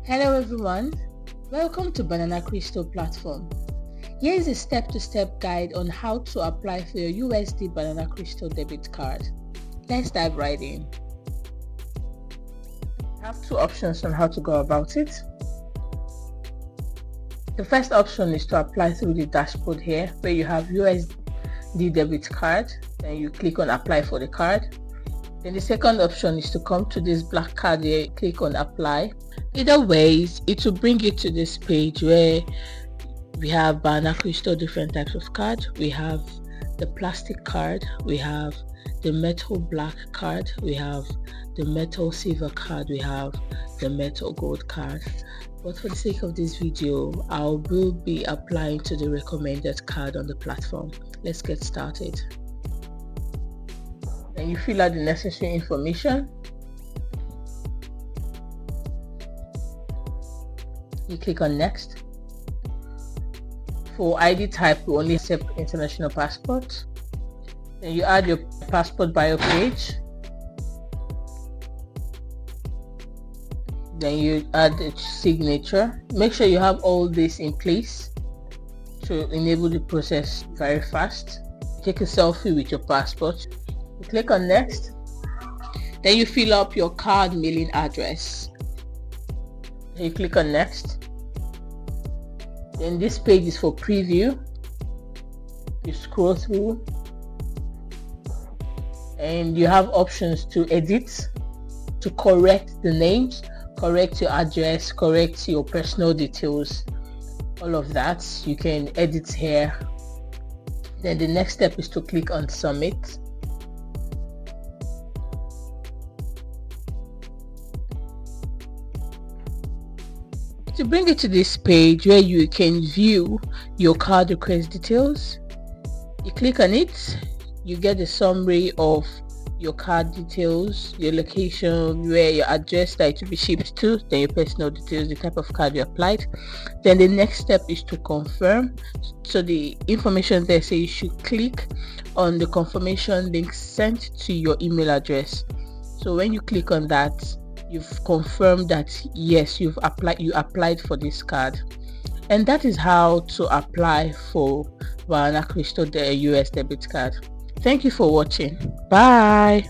Hello everyone, welcome to BananaCrystal platform. Here is a step-to-step guide on how to apply for your USD BananaCrystal debit card. Let's dive right in. I have two options on how to go about it. The first option is to apply through the dashboard here where you have USD debit card. Then you click on apply for the card. Then the second option is to come to this black card here, click on apply. Either ways, it will bring you to this page where we have BananaCrystal different types of card. We have the plastic card, we have the metal black card, we have the metal silver card, we have the metal gold card. But for the sake of this video, I will be applying to the recommended card on the platform. Let's get started. Then you fill out the necessary information. You click on next. For ID type, we only accept international passport. Then you add your passport bio page. Then you add a signature. Make sure you have all this in place to enable the process very fast. Take a selfie with your passport. You click on next. Then you fill up your card mailing address. Then you click on next. Then this page is for preview. You scroll through and you have options to edit, to correct the names, correct your address, correct your personal details. All of that you can edit here. Then the next step is to click on submit. To bring you to this page where you can view your card request details, you click on it, you get a summary of your card details, your location, where your address that it will be shipped to, then your personal details, the type of card you applied. Then the next step is to confirm. So the information there says you should click on the confirmation link sent to your email address. So when you click on that, you've confirmed that yes, you applied for this card. And that is how to apply for BananaCrystal US debit card. Thank you for watching. Bye.